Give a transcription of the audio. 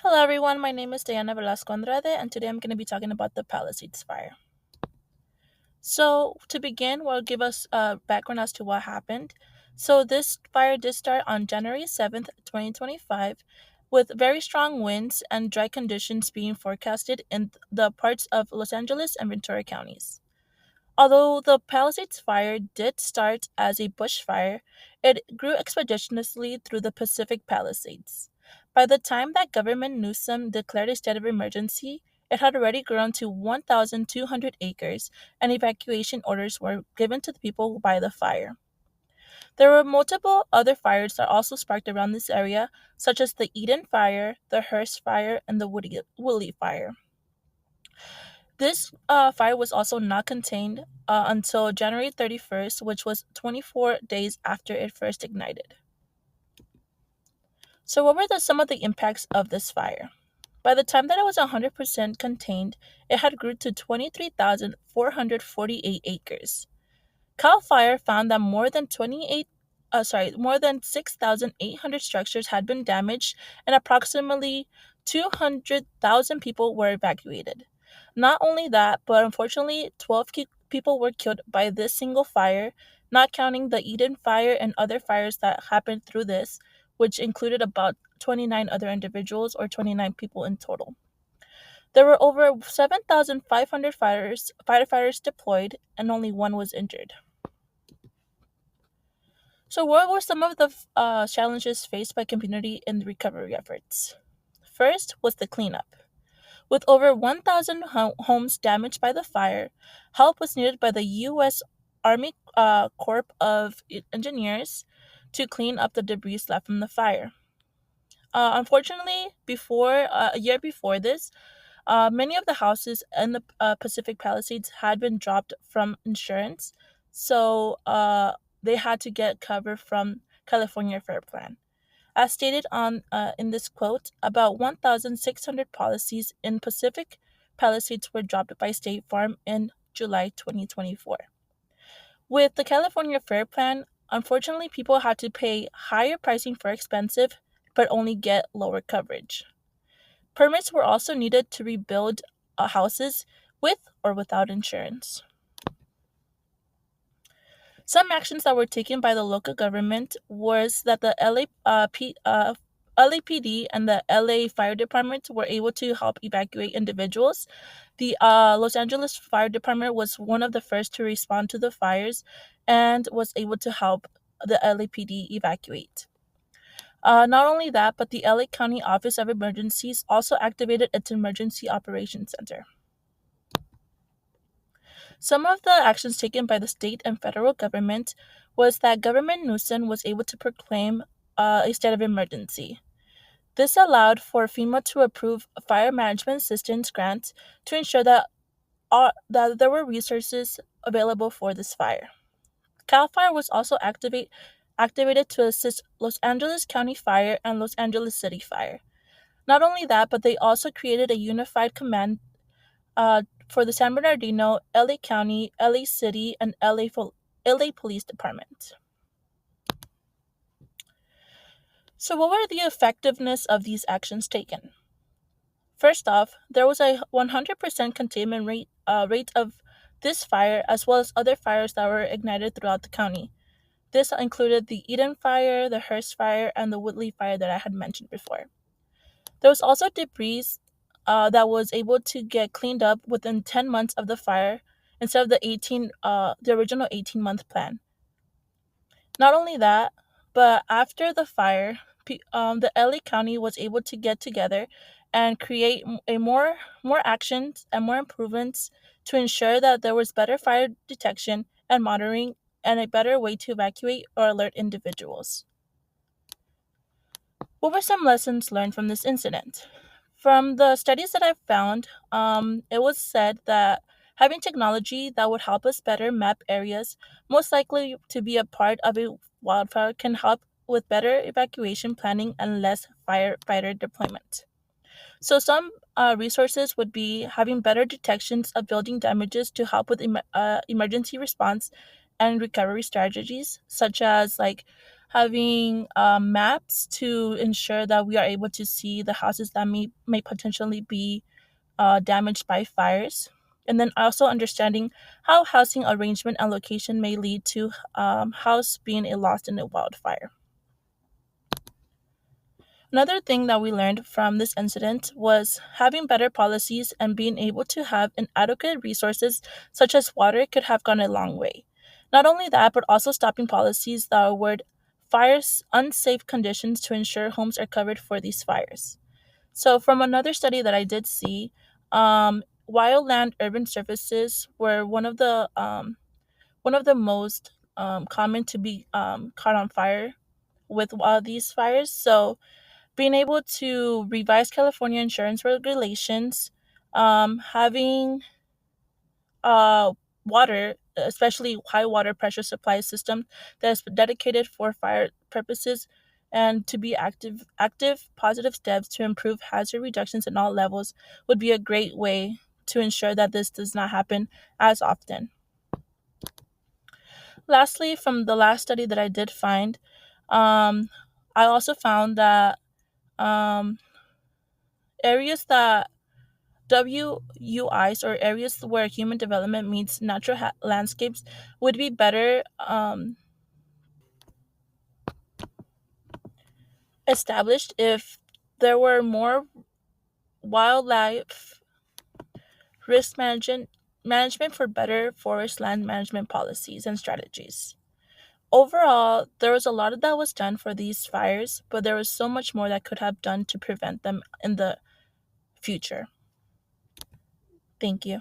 Hello everyone, my name is Diana Velasco-Andrade and today I'm going to be talking about the Palisades fire. So, to begin, we'll give us a background as to what happened. So, this fire did start on January 7th, 2025, with very strong winds and dry conditions being forecasted in the parts of Los Angeles and Ventura counties. Although the Palisades fire did start as a bushfire, it grew expeditiously through the Pacific Palisades. By the time that Governor Newsom declared a state of emergency, it had already grown to 1,200 acres, and evacuation orders were given to the people by the fire. There were multiple other fires that also sparked around this area, such as the Eden Fire, the Hearst Fire, and the Woolly Fire. This fire was also not contained until January 31st, which was 24 days after it first ignited. So, what were some of the impacts of this fire? By the time that it was 100% contained, it had grew to 23,448 acres. Cal Fire found that more than 6,800 structures had been damaged and approximately 200,000 people were evacuated. Not only that, but unfortunately, 12 people were killed by this single fire, not counting the Eden Fire and other fires that happened through this, which included about 29 other individuals or 29 people in total. There were over 7,500 firefighters deployed, and only one was injured. So, what were some of the challenges faced by community in the recovery efforts? First was the cleanup. With over 1,000 homes damaged by the fire, help was needed by the U.S. Army Corps of Engineers to clean up the debris left from the fire. Unfortunately, before a year before this, many of the houses in the Pacific Palisades had been dropped from insurance, so they had to get cover from California Fair Plan. As stated on in this quote, about 1,600 policies in Pacific Palisades were dropped by State Farm in July 2024. With the California Fair Plan, unfortunately, people had to pay higher pricing for expensive, but only get lower coverage. Permits were also needed to rebuild houses with or without insurance. Some actions that were taken by the local government was that the LAPD and the LA Fire Department were able to help evacuate individuals. The Los Angeles Fire Department was one of the first to respond to the fires and was able to help the LAPD evacuate. Not only that, but the LA County Office of Emergencies also activated its Emergency Operations Center. Some of the actions taken by the state and federal government was that Governor Newsom was able to proclaim a state of emergency. This allowed for FEMA to approve fire management assistance grants to ensure that there were resources available for this fire. CAL FIRE was also activated to assist Los Angeles County Fire and Los Angeles City Fire. Not only that, but they also created a unified command for the San Bernardino, LA County, LA City, and LA Police Department. So, what were the effectiveness of these actions taken? First off, there was a 100% containment rate of this fire as well as other fires that were ignited throughout the county. This included the Eden Fire, the Hearst Fire, and the Woodley Fire that I had mentioned before. There was also debris that was able to get cleaned up within 10 months of the fire instead of the original 18-month plan. Not only that, but after the fire, the LA County was able to get together and create more actions and more improvements to ensure that there was better fire detection and monitoring and a better way to evacuate or alert individuals. What were some lessons learned from this incident? From the studies that I've found, it was said that having technology that would help us better map areas most likely to be a part of a wildfire can help with better evacuation planning and less firefighter deployment. So, some resources would be having better detections of building damages to help with emergency response and recovery strategies, such as like having maps to ensure that we are able to see the houses that may potentially be damaged by fires. And then also understanding how housing arrangement and location may lead to house being lost in a wildfire. Another thing that we learned from this incident was having better policies and being able to have inadequate resources such as water could have gone a long way. Not only that, but also stopping policies that award fires unsafe conditions to ensure homes are covered for these fires. So, from another study that I did see, wildland urban surfaces were one of the most common to be caught on fire with these fires. So, being able to revise California insurance regulations, having uh, water, especially high water pressure supply system that is dedicated for fire purposes, and to be active positive steps to improve hazard reductions in all levels would be a great way to ensure that this does not happen as often. Lastly, from the last study that I did find, um, I also found that um, areas that WUIs, or areas where human development meets natural landscapes, would be better established if there were more wildlife risk management for better forest land management policies and strategies. Overall, there was a lot that was done for these fires, but there was so much more that could have done to prevent them in the future. Thank you.